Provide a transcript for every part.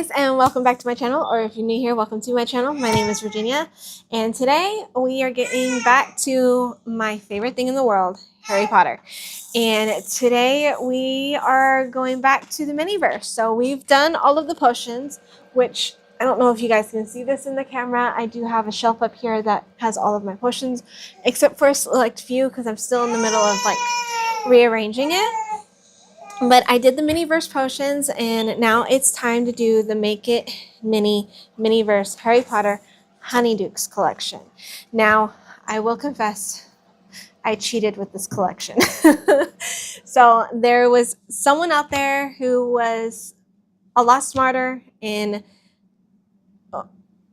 guys, and welcome back to my channel, or if you're new here, welcome to my channel. My name is Virginia, and today we are getting back to my favorite thing in the world, Harry Potter. And today we are going back to the Miniverse. So we've done all of the potions, which I don't know if you guys can see this in the camera. I do have a shelf up here that has all of my potions, except for a select few because I'm still in the middle of like rearranging it. But I did the Miniverse potions, and now it's time to do the Make It Miniverse Harry Potter Honeydukes collection. Now, I will confess, I cheated with this collection. So there was someone out there who was a lot smarter and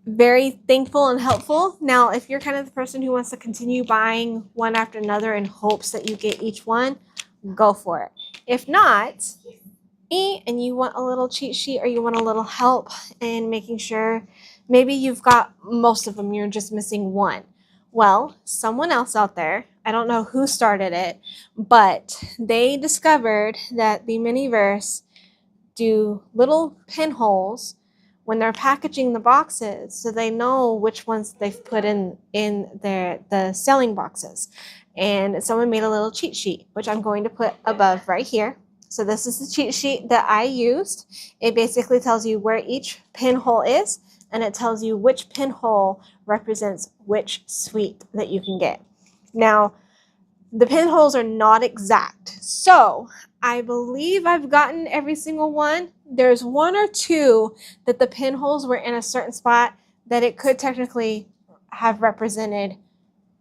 very thankful and helpful. Now, if you're kind of the person who wants to continue buying one after another in hopes that you get each one, go for it. If not, and you want a little cheat sheet or you want a little help in making sure maybe you've got most of them, you're just missing one. Well, someone else out there, I don't know who started it, but they discovered that the Miniverse do little pinholes when they're packaging the boxes, so they know which ones they've put in the selling boxes. And someone made a little cheat sheet, which I'm going to put above right here. So this is the cheat sheet that I used. It basically tells you where each pinhole is, and it tells you which pinhole represents which suite that you can get. Now, the pinholes are not exact, so I believe I've gotten every single one. There's one or two that the pinholes were in a certain spot that it could technically have represented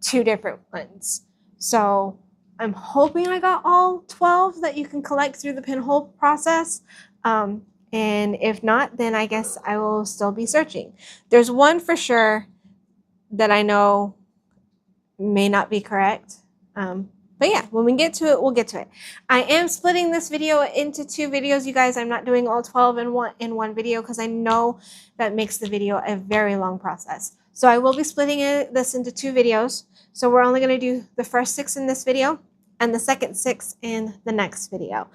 two different ones. So I'm hoping I got all 12 that you can collect through the pinhole process. And if not, then I guess I will still be searching. There's one for sure that I know may not be correct. But yeah, when we get to it, we'll get to it. I am splitting this video into two videos, you guys. I'm not doing all 12 in one video because I know that makes the video a very long process. So I will be splitting this into two videos. So we're only going to do the first 6 in this video and the second 6 in the next video.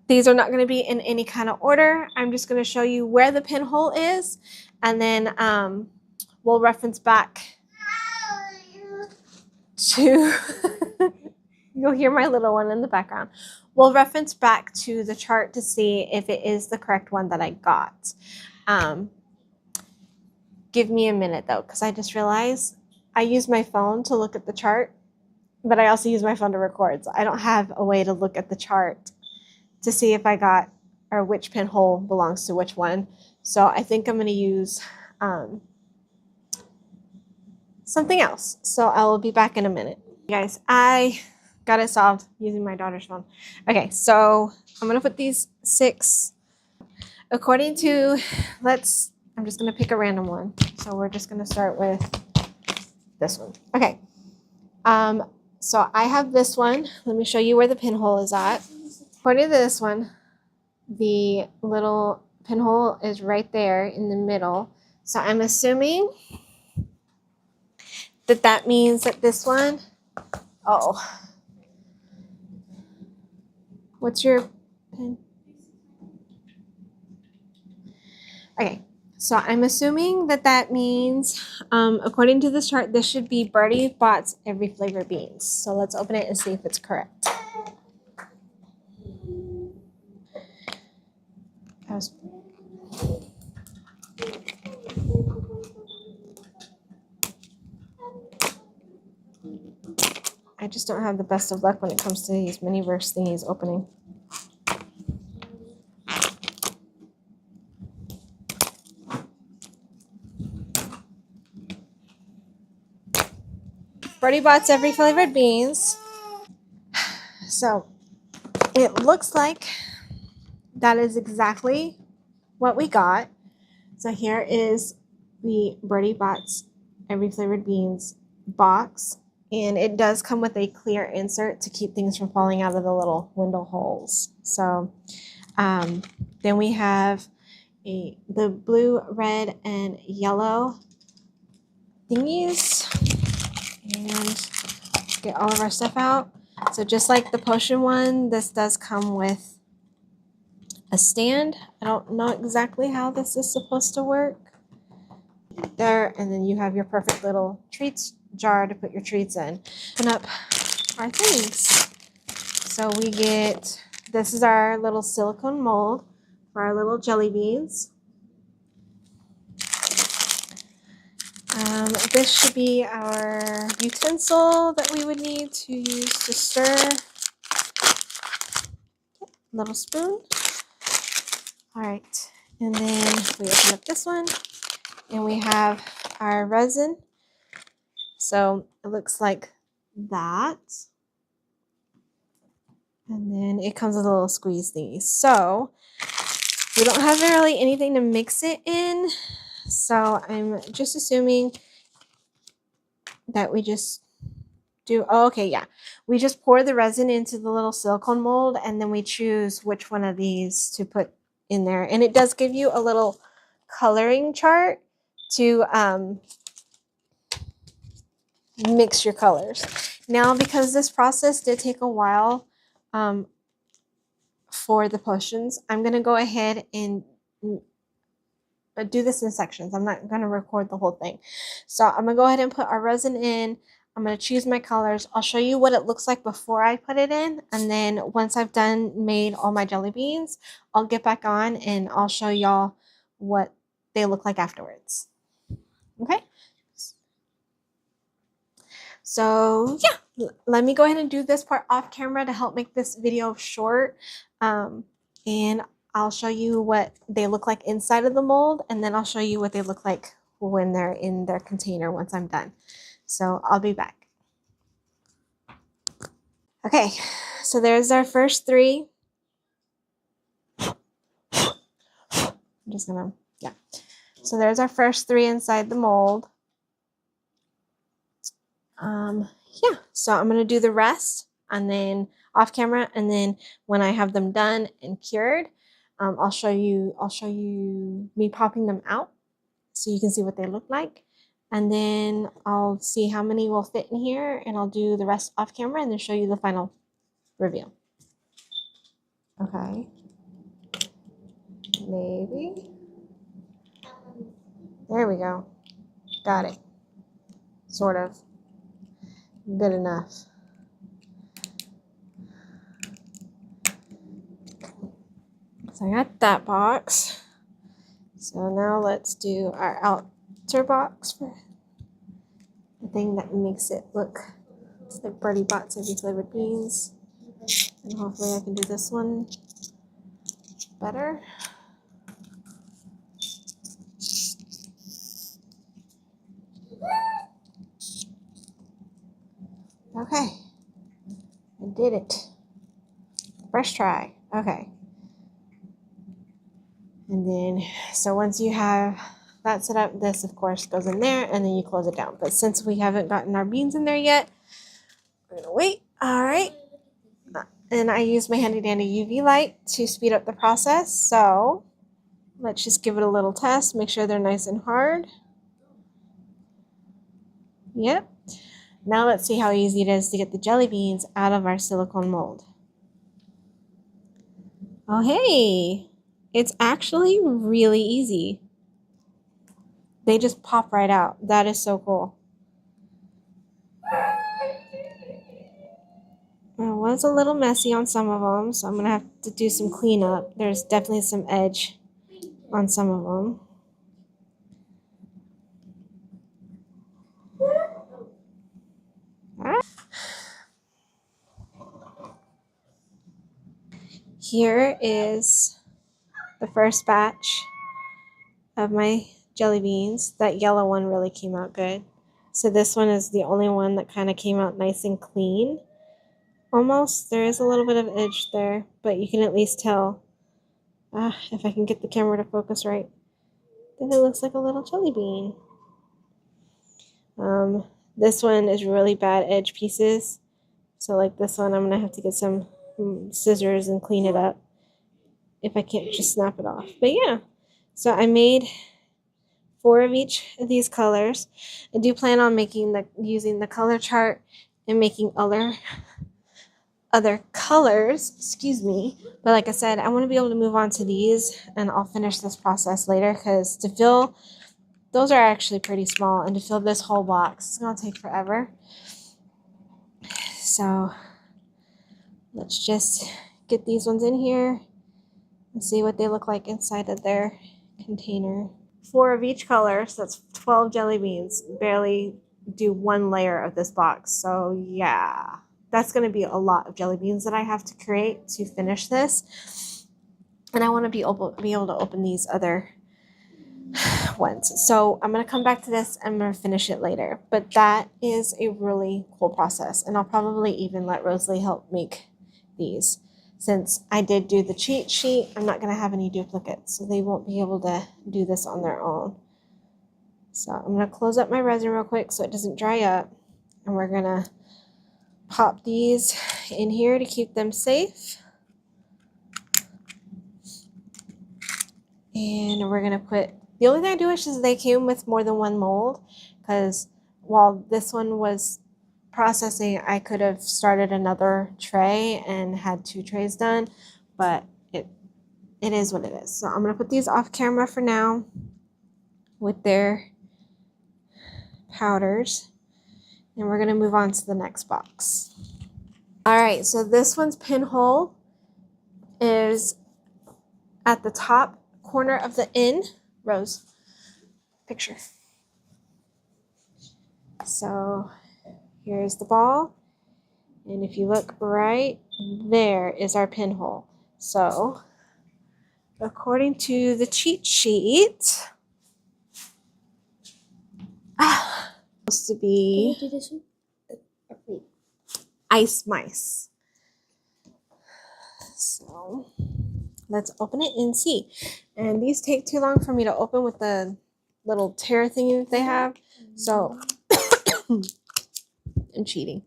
These are not going to be in any kind of order. I'm just going to show you where the pinhole is, and then we'll reference back to you'll hear my little one in the background. We'll reference back to the chart to see if it is the correct one that I got. Give me a minute though, because I just realized I use my phone to look at the chart, but I also use my phone to record. So I don't have a way to look at the chart to see if I got or which pinhole belongs to which one. So I think I'm going to use something else. So I will be back in a minute. Guys, I got it solved using my daughter's phone. Okay, so I'm going to put these 6 according to, I'm just going to pick a random one. So we're just going to start with this one. Okay. So I have this one. Let me show you where the pinhole is at. According to this one, the little pinhole is right there in the middle. So I'm assuming that means that this one, what's your pin? Okay. So I'm assuming that means, according to this chart, this should be Bertie Bott's Every Flavor Beans. So let's open it and see if it's correct. I just don't have the best of luck when it comes to these Miniverse thingies opening. Bertie Bott's Every Flavored Beans. So it looks like that is exactly what we got. So here is the Bertie Bott's Every Flavored Beans box. And it does come with a clear insert to keep things from falling out of the little window holes. So then we have the blue, red, and yellow thingies. And get all of our stuff out. So just like the potion one, this does come with a stand. I don't know exactly how this is supposed to work. There, and then you have your perfect little treats jar to put your treats in. Open up our things. So we get, this is our little silicone mold for our little jelly beans. This should be our utensil that we would need to use to stir. Little spoon. All right, and then we open up this one, and we have our resin. So it looks like that. And then it comes with a little squeeze thingy. So we don't have really anything to mix it in. So I'm just assuming that we just do, oh, okay, yeah. We just pour the resin into the little silicone mold, and then we choose which one of these to put in there. And it does give you a little coloring chart to mix your colors. Now, because this process did take a while for the potions, I'm going to go ahead and do this in sections. I'm not going to record the whole thing. So I'm going to go ahead and put our resin in. I'm going to choose my colors. I'll show you what it looks like before I put it in. And then once I've made all my jelly beans, I'll get back on and I'll show y'all what they look like afterwards. Okay? So yeah, let me go ahead and do this part off camera to help make this video short. And I'll show you what they look like inside of the mold, and then I'll show you what they look like when they're in their container once I'm done. So I'll be back. Okay, so there's our first three. I'm just gonna, yeah. So there's our first three inside the mold. Yeah, so I'm gonna do the rest and then off camera, and then when I have them done and cured, I'll show you me popping them out so you can see what they look like. And then I'll see how many will fit in here, and I'll do the rest off camera and then show you the final reveal. Okay. Maybe. There we go. Got it. Sort of. Good enough. So I got that box. So now let's do our outer box for the thing that makes it look like Birdie Bots every flavored beans. And hopefully I can do this one better. Okay, I did it. First try. Okay. And then, so once you have that set up, this of course goes in there, and then you close it down. But since we haven't gotten our beans in there yet, we're gonna wait. All right. And I use my handy dandy UV light to speed up the process. So let's just give it a little test. Make sure they're nice and hard. Yep. Now let's see how easy it is to get the jelly beans out of our silicone mold. Oh, hey. It's actually really easy. They just pop right out. That is so cool. It was a little messy on some of them, so I'm going to have to do some cleanup. There's definitely some edge on some of them. Here is the first batch of my jelly beans. That yellow one really came out good. So this one is the only one that kind of came out nice and clean. Almost. There is a little bit of edge there, but you can at least tell, if I can get the camera to focus right, then it looks like a little jelly bean. This one is really bad edge pieces. So like this one, I'm going to have to get some scissors and clean it up if I can't just snap it off. But yeah, so I made 4 of each of these colors. I do plan on using the color chart and making other other colors, excuse me. But like I said, I want to be able to move on to these, and I'll finish this process later, because to fill, those are actually pretty small, and to fill this whole box, it's going to take forever. So let's just get these ones in here and see what they look like inside of their container. 4 of each color, so that's 12 jelly beans. Barely do 1 layer of this box. So yeah, that's going to be a lot of jelly beans that I have to create to finish this. And I want to be able to open these other ones. So I'm going to come back to this. I'm going to finish it later. But that is a really cool process. And I'll probably even let Rosalie help make these. Since I did do the cheat sheet, I'm not going to have any duplicates, so they won't be able to do this on their own. So I'm going to close up my resin real quick so it doesn't dry up. And we're going to pop these in here to keep them safe. And we're going to put, the only thing I do wish is they came with more than 1 mold, because while this one was processing, I could have started another tray and had 2 trays done, but it is what it is. So I'm going to put these off camera for now with their powders, and we're going to move on to the next box. All right, so this one's pinhole is at the top corner of the N. Rose, picture. So here's the ball, and if you look right there is our pinhole. So according to the cheat sheet, supposed to be ice mice. So let's open it and see. And these take too long for me to open with the little tear thingy that they have. So I'm cheating.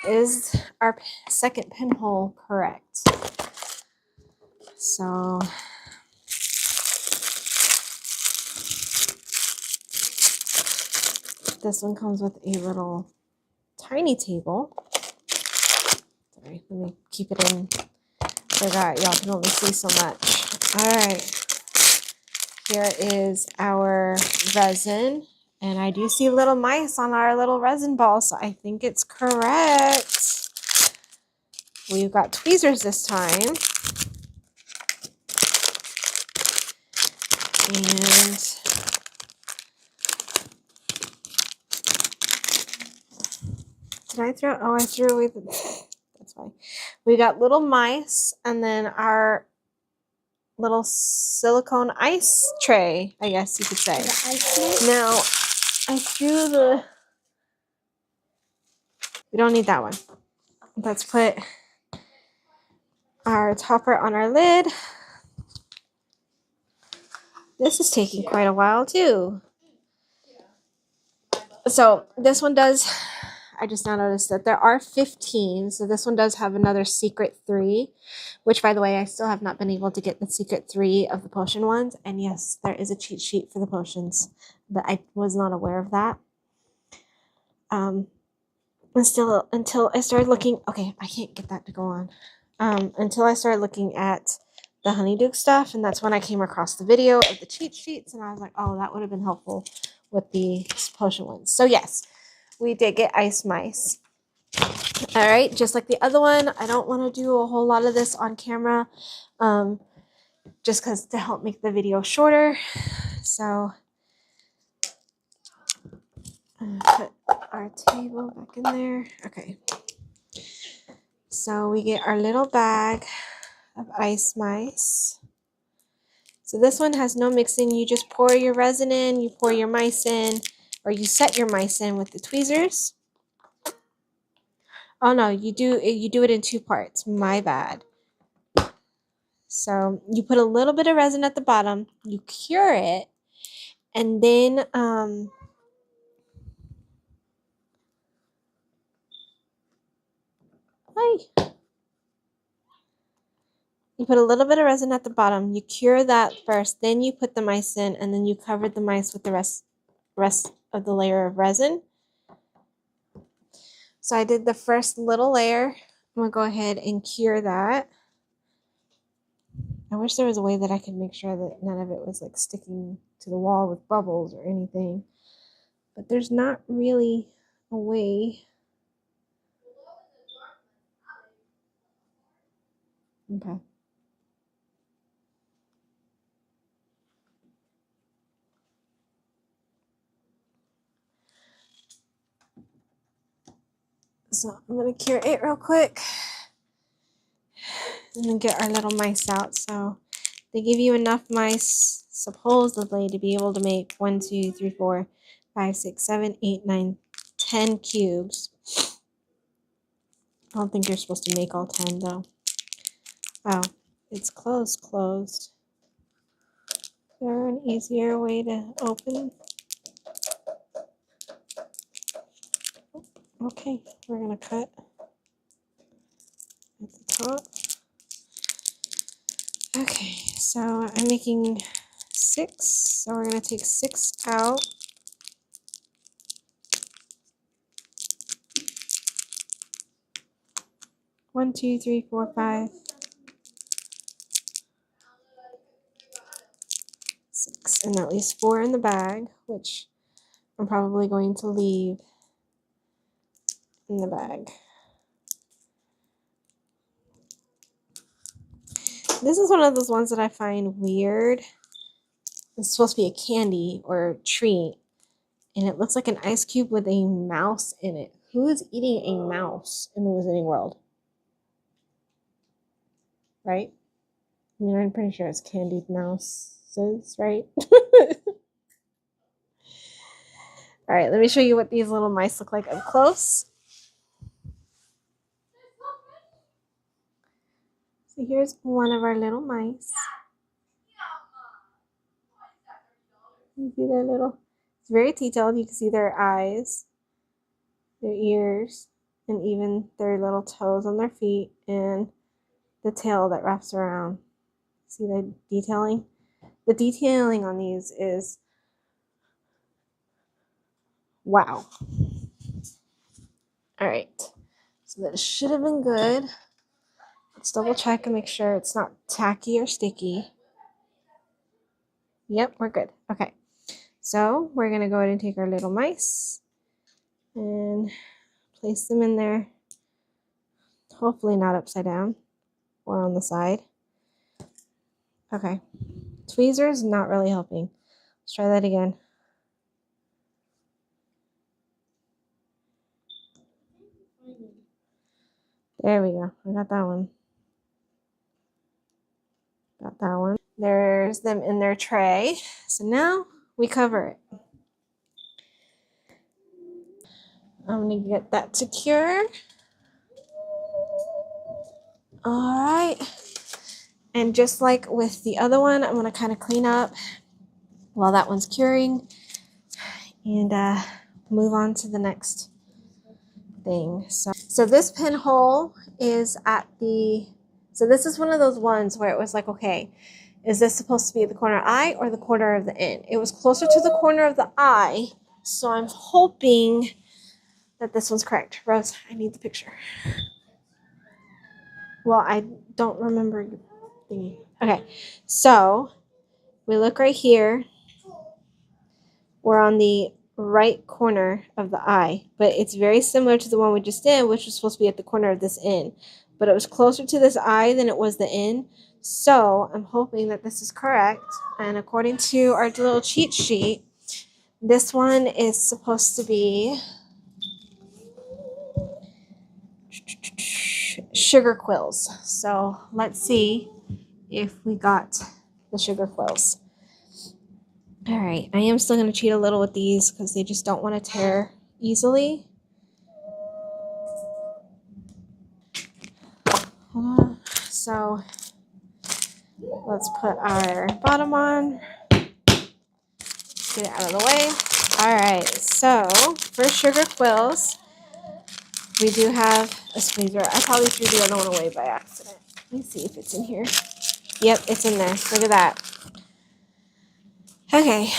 Is our second pinhole correct? So this one comes with a little tiny table. Sorry, let me keep it in. Forgot y'all can only see so much. All right, here is our resin, and I do see little mice on our little resin ball, so I think it's correct. We've got tweezers this time, and did I throw? Oh, I threw away the. That's fine. We got little mice, and then our little silicone ice tray, I guess you could say. Now, I threw the. We don't need that one. Let's put our topper on our lid. This is taking quite a while too. So this one does, I just now noticed that there are 15. So this one does have another secret 3, which by the way, I still have not been able to get the secret 3 of the potion ones. And yes, there is a cheat sheet for the potions, but I was not aware of that. And still, until I started looking, okay, I can't get that to go on. Until I started looking at the Honeyduke stuff, and that's when I came across the video of the cheat sheets, and I was like, oh, that would have been helpful with the potion ones. So yes, we did get ice mice. All right, just like the other one, I don't want to do a whole lot of this on camera, just because to help make the video shorter. So put our table back in there. Okay. So we get our little bag of ice mice. So this one has no mixing. You just pour your resin in, you pour your mice in, or you set your mice in with the tweezers. Oh no, you do it in 2 parts. My bad. So you put a little bit of resin at the bottom, you cure it, and then you put a little bit of resin at the bottom, you cure that first, then you put the mice in, and then you cover the mice with the rest of the layer of resin. So I did the first little layer. I'm gonna go ahead and cure that. I wish there was a way that I could make sure that none of it was like sticking to the wall with bubbles or anything. But there's not really a way. Okay. So I'm gonna cure it real quick and then get our little mice out. So they give you enough mice supposedly to be able to make 1, 2, 3, 4, 5, 6, 7, 8, 9, 10 cubes. I don't think you're supposed to make all 10 though. Wow, it's closed. Is there an easier way to open? Okay, we're gonna cut at the top. Okay, so I'm making 6, so we're gonna take 6 out. One, 2, 3, 4, 5, 6, and at least 4 in the bag, which I'm probably going to leave in the bag. This is one of those ones that I find weird. It's supposed to be a candy or a treat, and it looks like an ice cube with a mouse in it. Who is eating a mouse in the Wizarding World? Right? I mean, I'm pretty sure it's candied mouses, right? All right, let me show you what these little mice look like up close. So here's one of our little mice. You see their little, it's very detailed. You can see their eyes, their ears, and even their little toes on their feet and the tail that wraps around. See the detailing? The detailing on these is wow. All right, so that should have been good. Let's double check and make sure it's not tacky or sticky. Yep, we're good. Okay, so we're gonna go ahead and take our little mice and place them in there. Hopefully not upside down or on the side. Okay, tweezers not really helping. Let's try that again. There we go. I got that one. Got that one. There's them in their tray. So now we cover it. I'm gonna get that to cure. All right. And just like with the other one, I'm gonna kind of clean up while that one's curing and move on to the next thing. So this pinhole is at the, so this is one of those ones where it was like, okay, is this supposed to be the corner eye or the corner of the N? It was closer to the corner of the eye, so I'm hoping that this one's correct. Rose, I need the picture. Well, I don't remember the thingy. Okay, so we look right here. We're on the right corner of the eye, but it's very similar to the one we just did, which was supposed to be at the corner of this N, but it was closer to this eye than it was the N. So I'm hoping that this is correct, and according to our little cheat sheet, this one is supposed to be sugar quills. So let's see if we got the sugar quills. All right, I am still going to cheat a little with these because they just don't want to tear easily. Hold on. So let's put our bottom on. Get it out of the way. All right, so for sugar quills, we do have a squeezer. I probably threw the other one away by accident. Let me see if it's in here. Yep, it's in there. Look at that. Okay.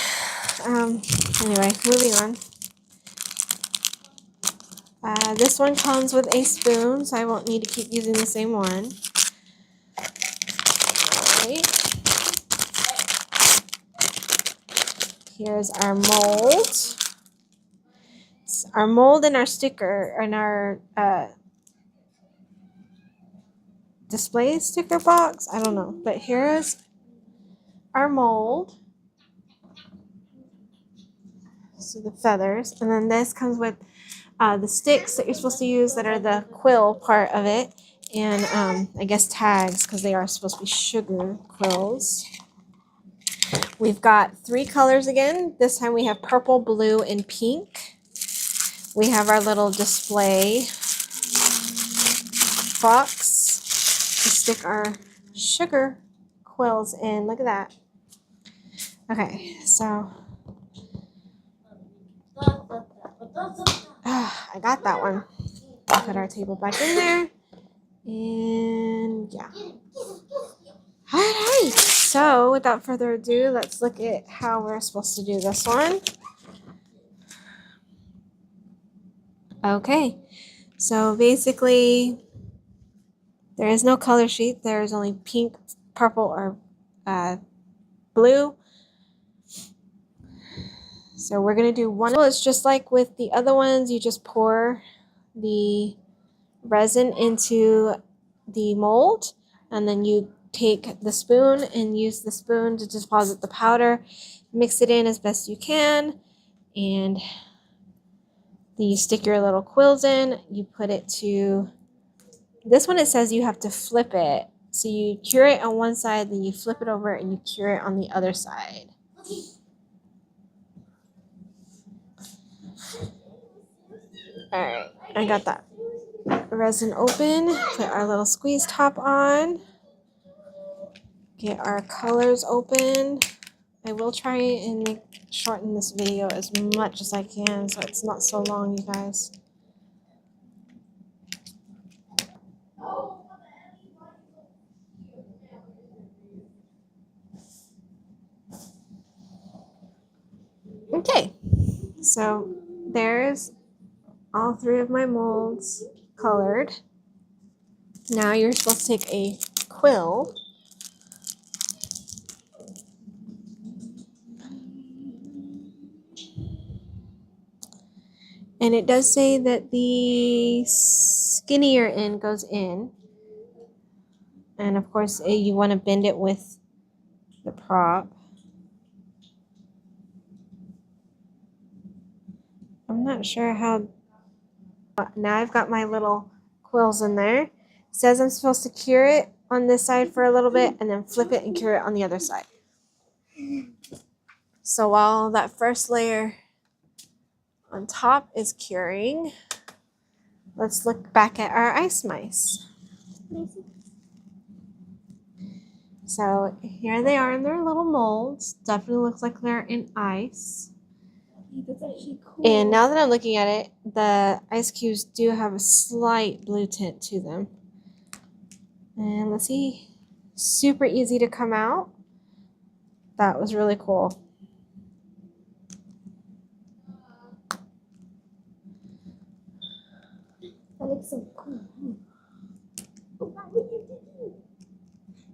Anyway, moving on. This one comes with a spoon, so I won't need to keep using the same one. Alright. Here's our mold. It's our mold and our sticker and our display sticker box. I don't know, but here's our mold. So the feathers, and then this comes with the sticks that you're supposed to use that are the quill part of it, and I guess tags because they are supposed to be sugar quills. We've got 3 colors again. This time we have purple, blue, and pink. We have our little display box to stick our sugar quills in. Look at that. Okay, so I got that one. Put our table back in there. And yeah. Alright, so without further ado, let's look at how we're supposed to do this one. Okay, so basically there is no color sheet. There is only pink, purple, or blue. So we're going to do one. It's just like with the other ones. You just pour the resin into the mold, and then you take the spoon and use the spoon to deposit the powder. Mix it in as best you can, and then you stick your little quills in. You put it to this one. It says you have to flip it. So you cure it on one side, then you flip it over and you cure it on the other side. Alright, I got that resin open. Put our little squeeze top on. Get our colors open. I will try and shorten this video as much as I can so it's not so long, you guys. Okay, so there's all 3 of my molds colored. Now you're supposed to take a quill and it does say that the skinnier end goes in, and of course you want to bend it with the prop. I'm not sure how. Now I've got my little quills in there. It says I'm supposed to cure it on this side for a little bit and then flip it and cure it on the other side. So while that first layer on top is curing, let's look back at our ice mice. So here they are in their little molds. Definitely looks like they're in ice. That's actually cool. And now that I'm looking at it, the ice cubes do have a slight blue tint to them. And let's see, super easy to come out. That was really cool. That looks so cool. Why would you do it?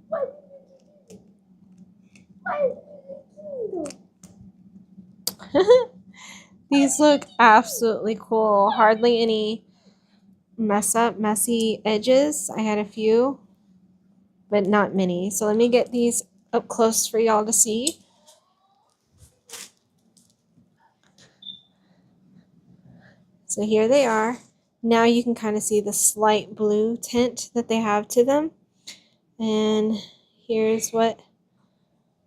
Why would you do it? Why would you do it? These look absolutely cool. Hardly any messy edges. I had a few, but not many. So let me get these up close for y'all to see. So here they are. Now you can kind of see the slight blue tint that they have to them. And here's what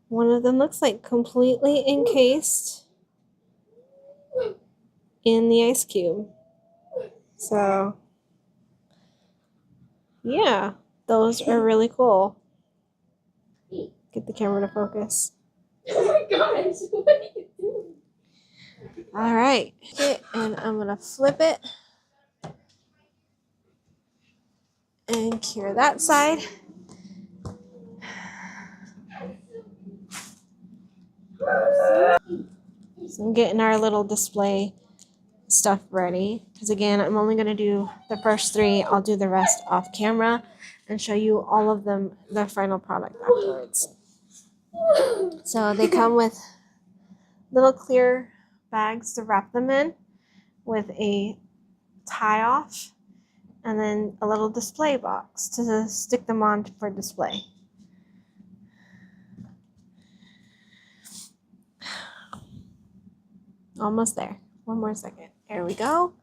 one of them looks like, completely encased in the ice cube. So yeah, those are really cool. Get the camera to focus. Oh my gosh, what are you doing? All right, and I'm gonna flip it and cure that side. So I'm getting our little display stuff ready, because again, I'm only going to do the first 3. I'll do the rest off camera and show you all of them, the final product afterwards. So they come with little clear bags to wrap them in with a tie off, and then a little display box to stick them on for display. Almost there. One more second. There we go.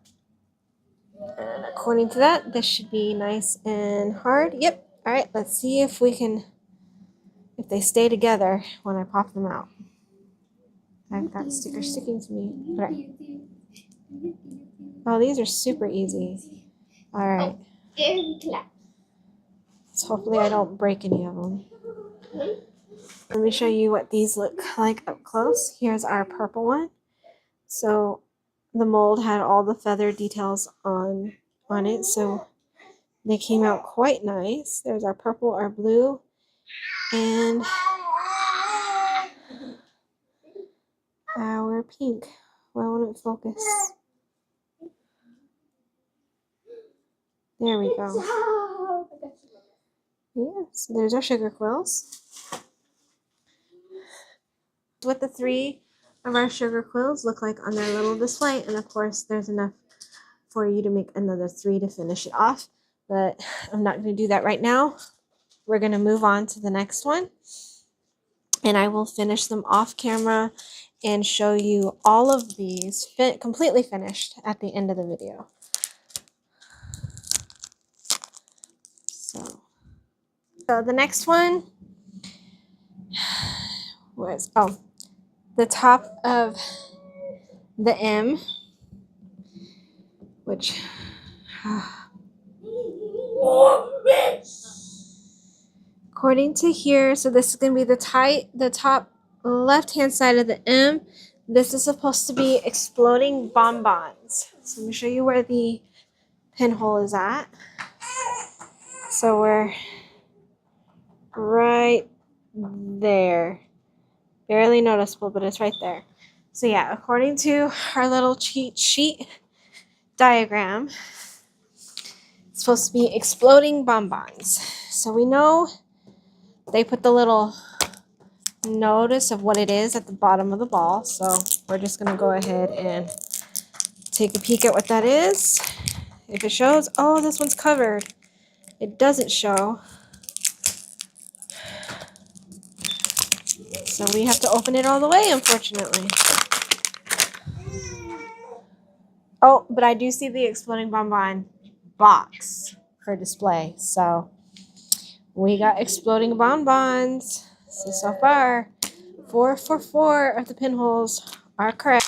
And according to that, this should be nice and hard. Yep. All right, let's see if if they stay together when I pop them out. I've got stickers sticking to me. Okay. Oh, these are super easy. All right. So hopefully I don't break any of them. Let me show you what these look like up close. Here's our purple one. So the mold had all the feather details on it, so they came out quite nice. There's our purple, our blue, and our pink. Why won't it focus? There we go. Yes, there's our sugar quills. What the 3 of our sugar quills look like on their little display, and of course there's enough for you to make another 3 to finish it off, but I'm not going to do that right now. We're going to move on to the next one, and I will finish them off camera and show you all of these completely finished at the end of the video. So the next one was, the top of the M, which according to here, so this is going to be the top left hand side of the M. This is supposed to be exploding bonbons. So let me show you where the pinhole is at. So we're right there. Barely noticeable, but it's right there. So yeah, according to our little cheat sheet diagram, it's supposed to be exploding bonbons. So we know they put the little notice of what it is at the bottom of the ball. So we're just going to go ahead and take a peek at what that is. If it shows, oh, this one's covered. It doesn't show. So we have to open it all the way, unfortunately. Oh, but I do see the exploding bonbon box for display. So we got exploding bonbons. So far, 4 for 4 of the pinholes are correct.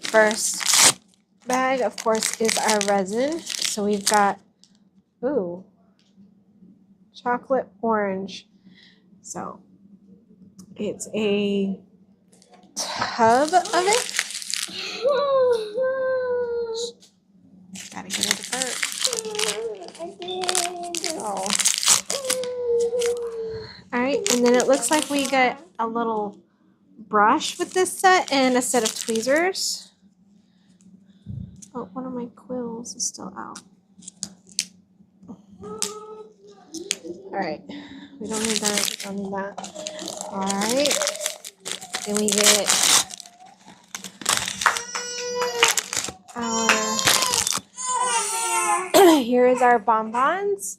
First bag, of course, is our resin. So we've got, ooh, chocolate orange. So it's a tub of it. Gotta get it apart. Oh. Alright, and then it looks like we get a little brush with this set and a set of tweezers. Oh, one of my quills is still out. Alright, we don't need that, we don't need that. Alright, then we get here is our bonbons.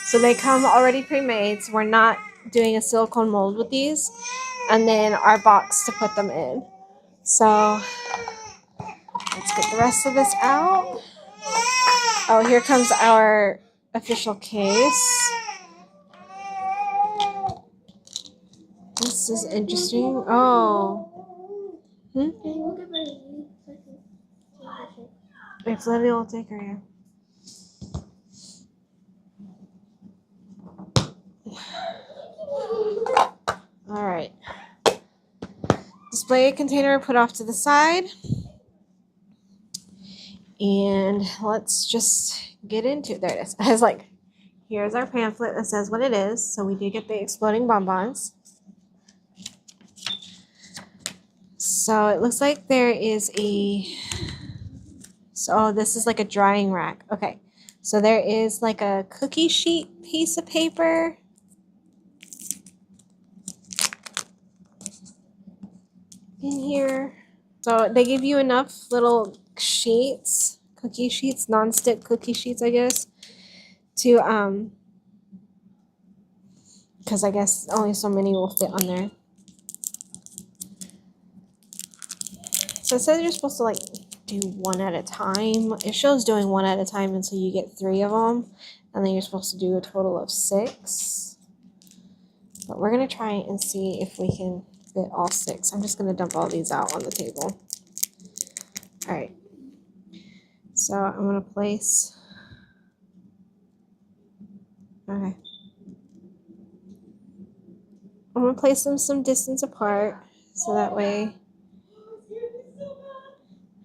So they come already pre-made, so we're not doing a silicone mold with these. And then our box to put them in. So let's get the rest of this out. Oh, here comes our official case. This is interesting. Oh. If Lily will take her here. All right. Display container put off to the side. And let's just get into it. There it is. I was like, here's our pamphlet that says what it is. So we did get the exploding bonbons. So it looks like there is a So this is like a drying rack. Okay, so there is like a cookie sheet piece of paper. In here. So they give you enough little sheets, cookie sheets, non-stick cookie sheets, I guess, to because I guess only so many will fit on there. So it says you're supposed to like do one at a time. It shows doing one at a time until you get 3 of them, and then you're supposed to do a total of 6. But we're gonna try and see if we can fit all 6. I'm just gonna dump all these out on the table. All right. So I'm gonna place. Okay. I'm gonna place them some distance apart so that way.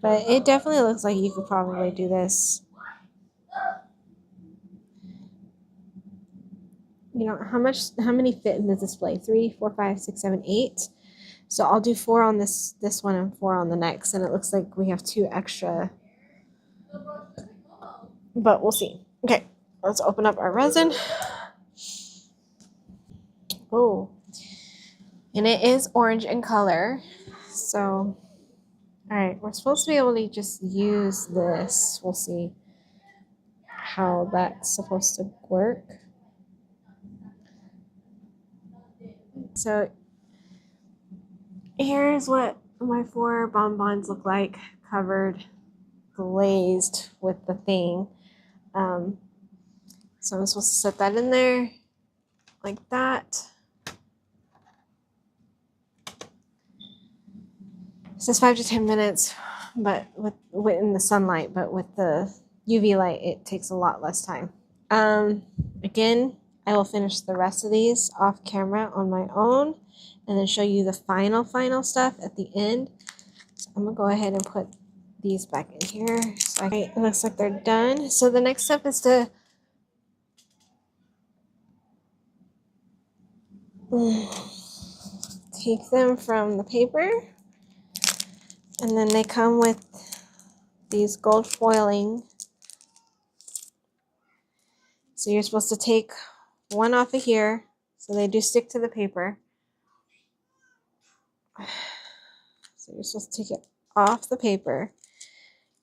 But it definitely looks like you could probably do this. You know, how many fit in the display? 3, 4, 5, 6, 7, 8. So I'll do 4 on this one and 4 on the next, and it looks like we have 2 extra. But we'll see. Okay, let's open up our resin. Oh, and it is orange in color. So, all right, we're supposed to be able to just use this. We'll see how that's supposed to work. So here's what my 4 bonbons look like, covered, glazed with the thing. So I'm supposed to set that in there like that. It says 5 to 10 minutes, but with in the sunlight, but with the UV light, it takes a lot less time. Again, I will finish the rest of these off camera on my own and then show you the final stuff at the end. So I'm gonna go ahead and put these back in here. So it looks like they're done. So the next step is to take them from the paper, and then they come with these gold foiling. So you're supposed to take one off of here, so they do stick to the paper. So you're supposed to take it off the paper.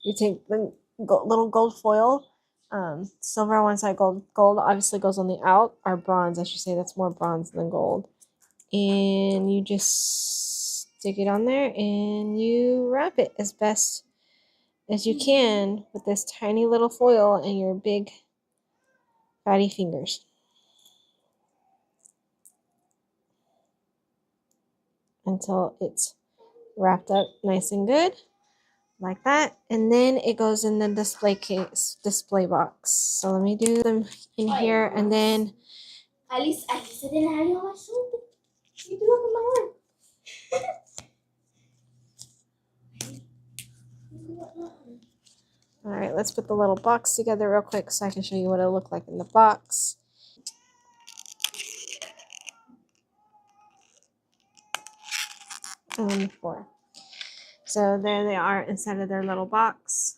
You take the little gold foil, silver on one side, gold obviously goes on the out, or bronze, I should say. That's more bronze than gold. And you just stick it on there and you wrap it as best as you can with this tiny little foil and your big fatty fingers until it's wrapped up nice and good like that. And then it goes in the display box. So let me do them in here, and then Alice didn't have your shoulder. You do it on my arm. all right, let's put the little box together real quick so I can show you what it'll look like in the box. And 4. So there they are inside of their little box.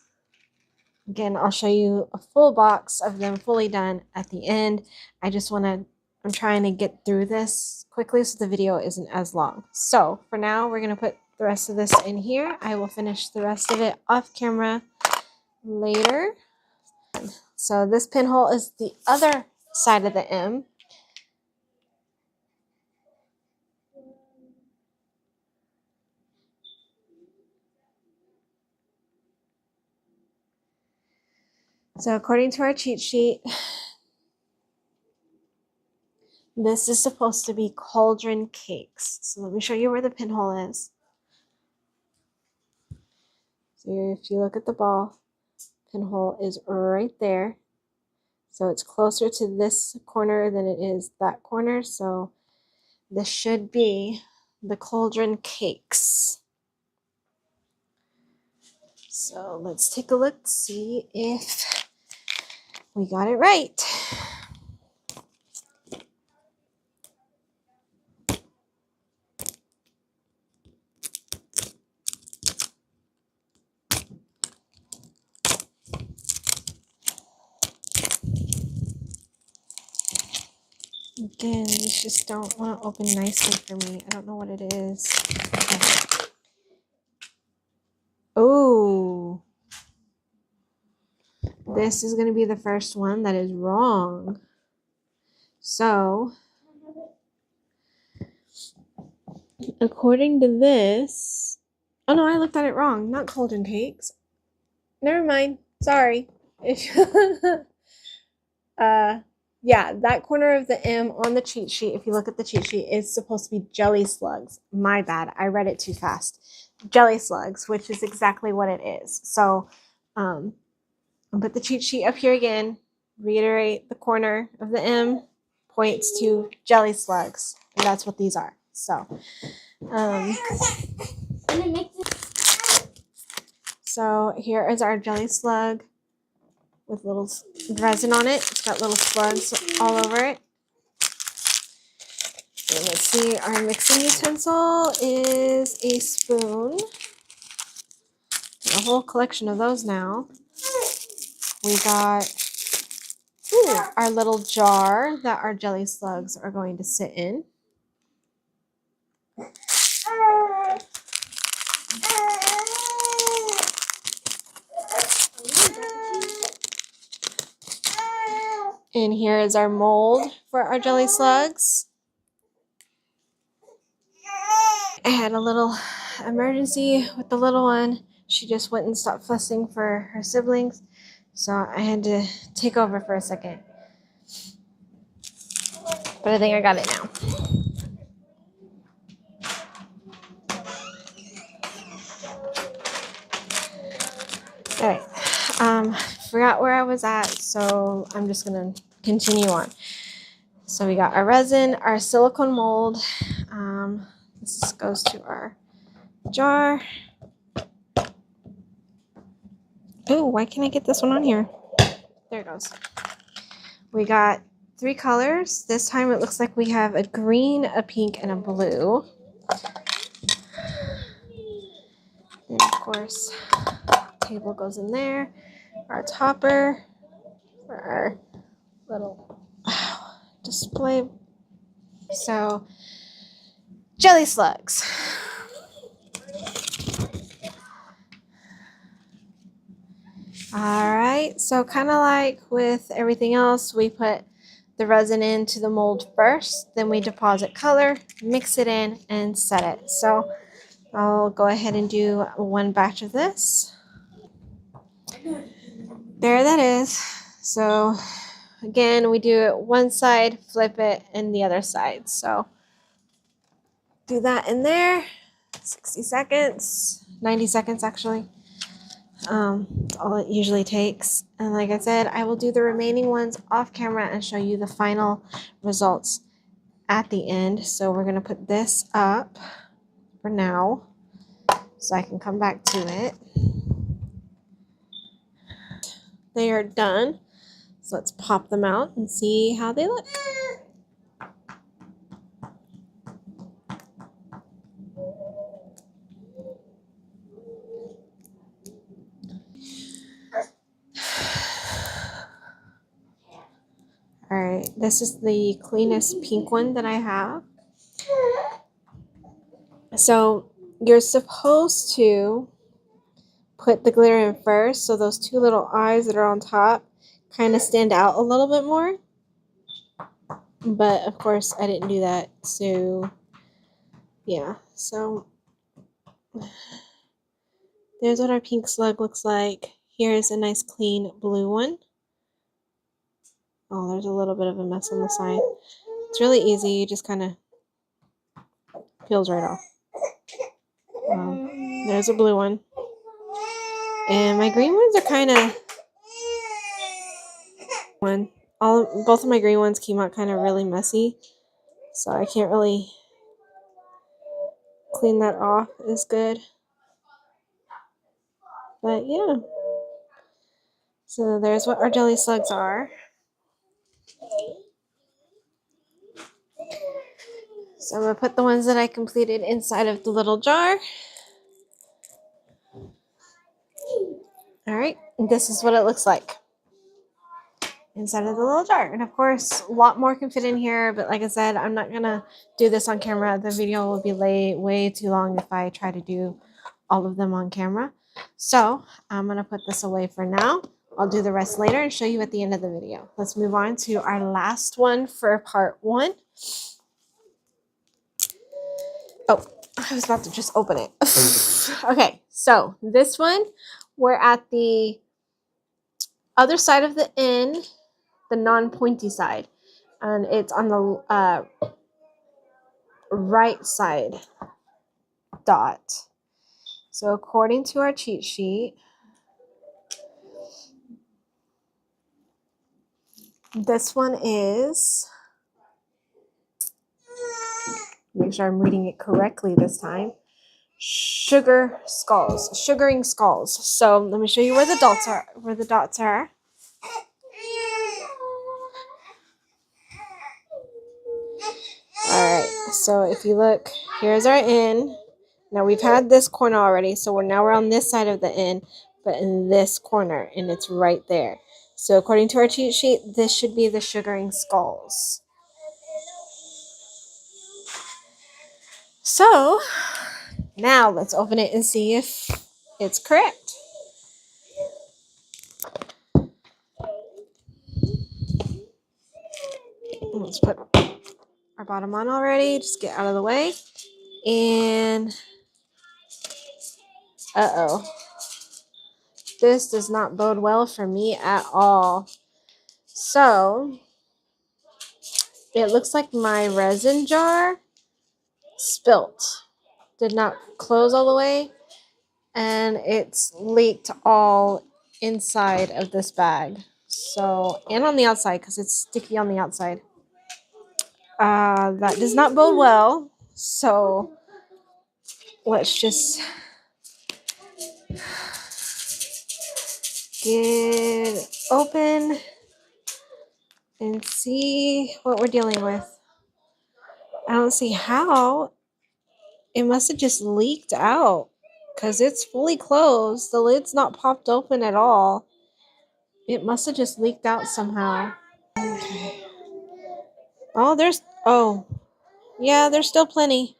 Again, I'll show you a full box of them fully done at the end. I'm trying to get through this quickly so the video isn't as long. So for now, we're going to put the rest of this in here. I will finish the rest of it off camera later. So this pinhole is the other side of the M. So according to our cheat sheet, this is supposed to be cauldron cakes. So let me show you where the pinhole is. So if you look at the ball, pinhole is right there. So it's closer to this corner than it is that corner. So this should be the cauldron cakes. So let's take a look, see if we got it right. And these just don't want to open nicely for me. I don't know what it is. Okay. Oh, this is going to be the first one that is wrong. So, according to this, oh no, I looked at it wrong. Not cauldron cakes. Never mind. Sorry. Yeah, that corner of the M on the cheat sheet, if you look at the cheat sheet, is supposed to be jelly slugs. My bad. I read it too fast. Jelly slugs, which is exactly what it is. So, I'll put the cheat sheet up here again. Reiterate the corner of the M points to jelly slugs. And that's what these are. So, so here is our jelly slug with little resin on it. It's got little slugs all over it. And let's see, our mixing utensil is a spoon. A whole collection of those now. We got our little jar that our jelly slugs are going to sit in. And here is our mold for our jelly slugs. I had a little emergency with the little one. She just wouldn't stop fussing for her siblings. So I had to take over for a second. But I think I got it now. All right. Forgot where I was at, so I'm just gonna continue on. So we got our resin, our silicone mold. This goes to our jar. Oh, why can't I get this one on here? There it goes. We got 3 colors. This time it looks like we have a green, a pink, and a blue. And of course, table goes in there. Our topper for our little display. So, jelly slugs. All right, so kind of like with everything else, we put the resin into the mold first, then we deposit color, mix it in, and set it. So I'll go ahead and do one batch of this. There that is. So again, we do it one side, flip it, and the other side. So do that in there, 60 seconds, 90 seconds actually. All it usually takes. And like I said, I will do the remaining ones off camera and show you the final results at the end. So we're going to put this up for now so I can come back to it. They are done. So let's pop them out and see how they look. All right, this is the cleanest pink one that I have. So you're supposed to put the glitter in first, so those 2 little eyes that are on top kind of stand out a little bit more. But of course I didn't do that, so yeah. So there's what our pink slug looks like. Here's a nice clean blue one. Oh, there's a little bit of a mess on the side. It's really easy, you just kind of peels right off. There's a blue one. And my green ones are kind of both of my green ones came out kind of really messy, so I can't really clean that off as good. But yeah, so there's what our jelly slugs are. So I'm gonna put the ones that I completed inside of the little jar. All right, this is what it looks like. inside of the little jar. And of course, a lot more can fit in here, but like I said, I'm not gonna do this on camera. The video will be way too long if I try to do all of them on camera. So I'm gonna put this away for now. I'll do the rest later and show you at the end of the video. Let's move on to our last one for part 1. Oh, I was about to just open it. Okay, so this one, we're at the other side of the N, the non-pointy side, and it's on the right side dot. So according to our cheat sheet, this one is, make sure I'm reading it correctly this time, sugaring skulls. So let me show you where the dots are. All right, so if you look, here's our N. Now we've had this corner already, so we're on this side of the N, but in this corner, and it's right there. So according to our cheat sheet, this should be the sugaring skulls. So now let's open it and see if it's correct. Let's put our bottom on already. Just get out of the way. And uh-oh. This does not bode well for me at all. So it looks like my resin jar spilt. Did not close all the way. And it's leaked all inside of this bag. So, and on the outside, because it's sticky on the outside. That does not bode well. So let's just get open and see what we're dealing with. I don't see how. It must have just leaked out because it's fully closed. The lid's not popped open at all. It must have just leaked out somehow. Okay. Oh, yeah, there's still plenty.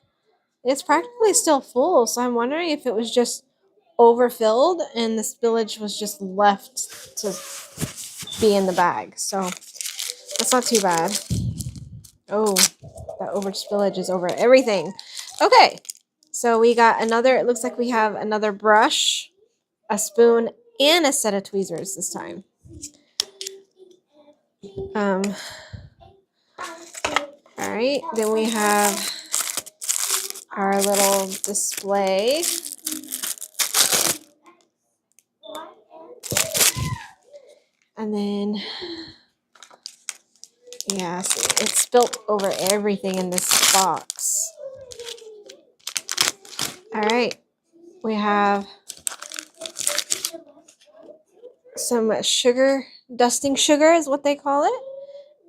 It's practically still full, so I'm wondering if it was just overfilled and the spillage was just left to be in the bag. So that's not too bad. Oh, that over spillage is over everything. Okay, so we got another, it looks like we have another brush, a spoon, and a set of tweezers this time. All right, then we have our little display. And then, yeah, see, it's spilt over everything in this box. All right, we have some sugar, dusting sugar is what they call it.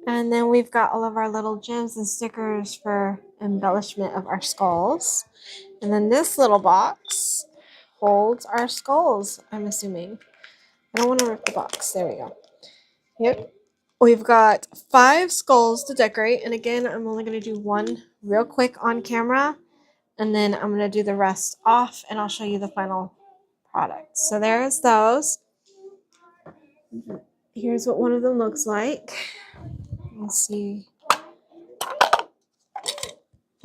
And then we've got all of our little gems and stickers for embellishment of our skulls. And then this little box holds our skulls, I'm assuming. I don't want to rip the box. There we go. Yep. We've got 5 skulls to decorate. And again, I'm only going to do one real quick on camera. And then I'm going to do the rest off and I'll show you the final product. So there's those. Here's what one of them looks like. Let's see.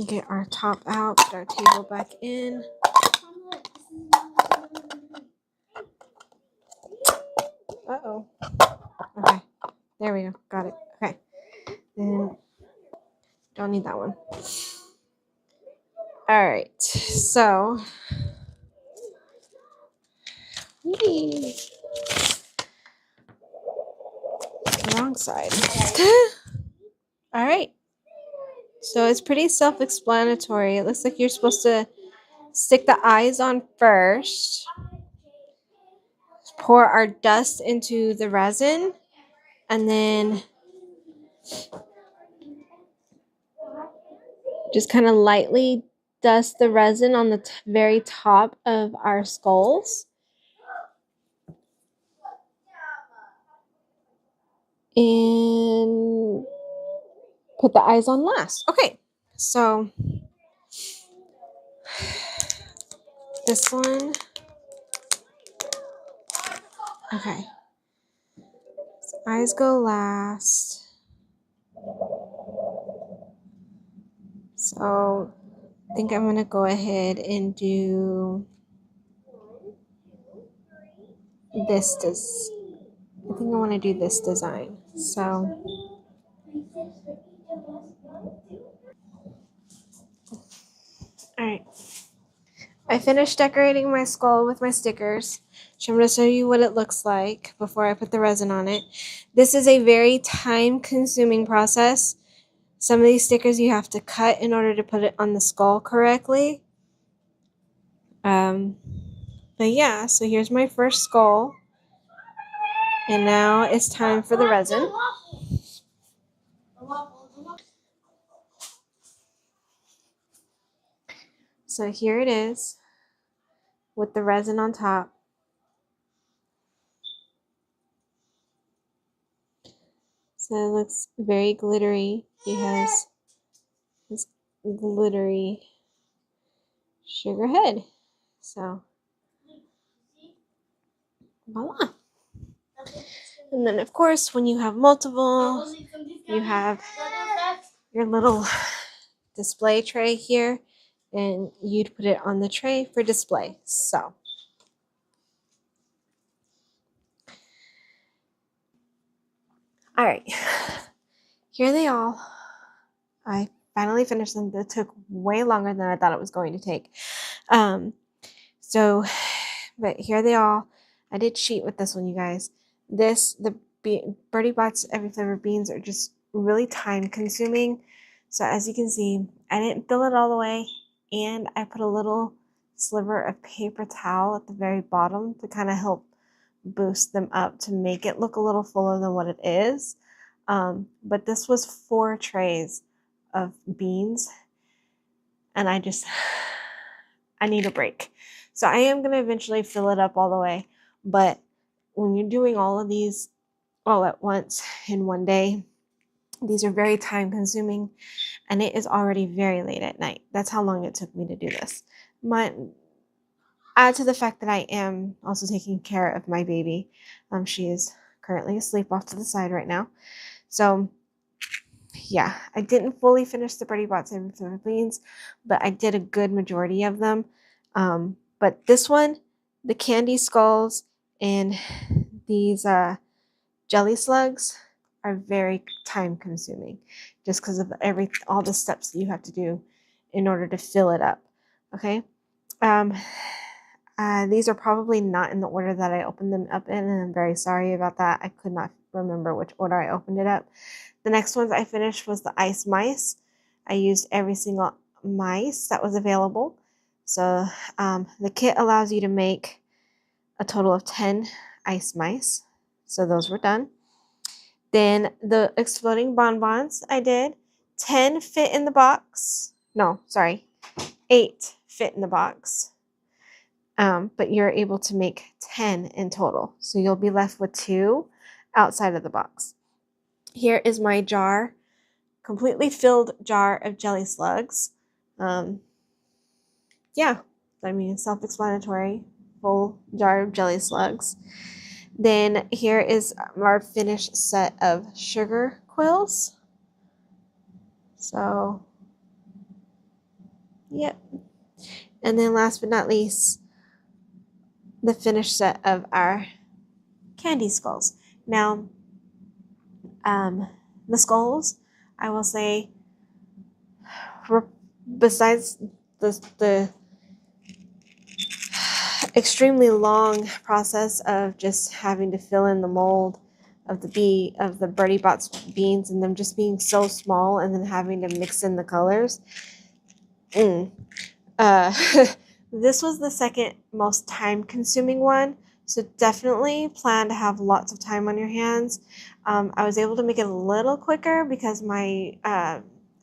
Get our top out, put our table back in. Uh-oh. Okay. There we go. Got it. Okay. Then don't need that one. All right. So wrong side. All right. So it's pretty self-explanatory. It looks like you're supposed to stick the eyes on first. Pour our dust into the resin. And then just kind of lightly dust the resin on the very top of our skulls. and put the eyes on last. Okay, so this one. Okay, so eyes go last. So I think I'm gonna go ahead and do this. I think I want to do this design. So all right. I finished decorating my skull with my stickers. So I'm going to show you what it looks like before I put the resin on it. This is a very time-consuming process. Some of these stickers you have to cut in order to put it on the skull correctly. But yeah, so here's my first skull. And now it's time for the resin. So here it is with the resin on top. So it looks very glittery. He has this glittery sugar head. So, voila. And then, of course, when you have multiple, you have your little display tray here, and you'd put it on the tray for display. So, all right, here they all. I finally finished them. That took way longer than I thought it was going to take. But here they all. I did cheat with this one, you guys. The Birdie Bots Every Flavor beans are just really time consuming. So as you can see, I didn't fill it all the way, and I put a little sliver of paper towel at the very bottom to kind of help boost them up to make it look a little fuller than what it is. But this was 4 trays of beans, and I need a break. So I am going to eventually fill it up all the way, but when you're doing all of these all at once in one day, these are very time consuming, and it is already very late at night. That's how long it took me to do this. Add to the fact that I am also taking care of my baby. She is currently asleep off to the side right now. So yeah, I didn't fully finish the Birdie Bots Every Flavor beans, but I did a good majority of them. But this one, the candy skulls and these jelly slugs are very time consuming just because of all the steps that you have to do in order to fill it up. Okay. These are probably not in the order that I opened them up in, and I'm very sorry about that. I could not remember which order I opened it up. The next ones I finished was the ice mice. I used every single mice that was available. So the kit allows you to make a total of 10 ice mice. So those were done. Then the exploding bonbons I did. 10 fit in the box. No, sorry. 8 fit in the box. But you're able to make 10 in total. So you'll be left with 2 outside of the box. Here is my jar, completely filled jar of jelly slugs. Yeah, I mean, self-explanatory, full jar of jelly slugs. Then here is our finished set of sugar quills. So, yep. And then last but not least, the finished set of our candy skulls. Now, the skulls, I will say, besides the extremely long process of just having to fill in the mold of the Birdie Bots beans and them just being so small, and then having to mix in the colors. This was the second most time consuming one, so definitely plan to have lots of time on your hands. I was able to make it a little quicker because my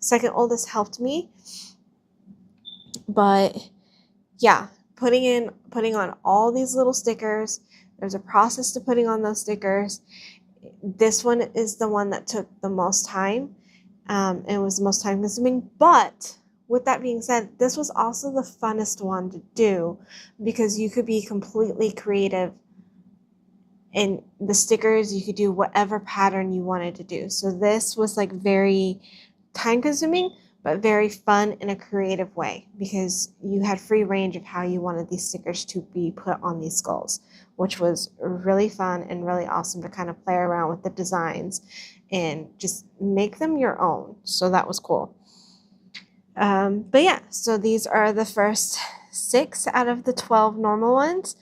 second oldest helped me, but yeah, putting on all these little stickers. There's a process to putting on those stickers. This one is the one that took the most time. It was the most time consuming, but with that being said, this was also the funnest one to do because you could be completely creative in the stickers. You could do whatever pattern you wanted to do. So this was like very time consuming, but very fun in a creative way because you had free range of how you wanted these stickers to be put on these skulls, which was really fun and really awesome to kind of play around with the designs and just make them your own. So that was cool. But yeah, so these are the first 6 out of the 12 normal ones.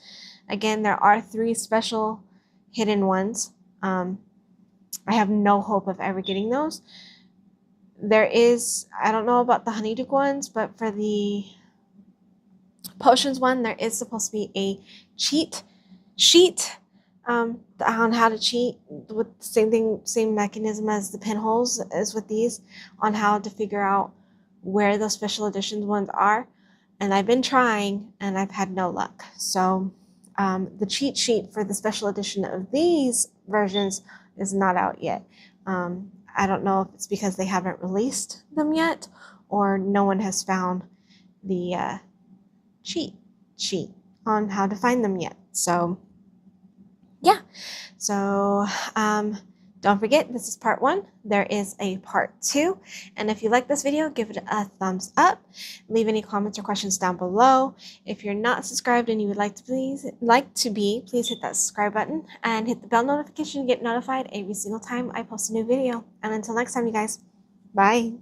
Again, there are 3 special hidden ones. I have no hope of ever getting those. There is, I don't know about the Honeyduke ones, but for the potions one, there is supposed to be a cheat sheet on how to cheat with the same thing, same mechanism as the pinholes as with these, on how to figure out where those special editions ones are. And I've been trying and I've had no luck. So the cheat sheet for the special edition of these versions is not out yet. I don't know if it's because they haven't released them yet or no one has found the cheat sheet on how to find them yet. So yeah, so don't forget, this is part 1. There is a part 2. And if you like this video, give it a thumbs up. Leave any comments or questions down below. If you're not subscribed and you would like to please hit that subscribe button and hit the bell notification to get notified every single time I post a new video. And until next time, you guys, bye.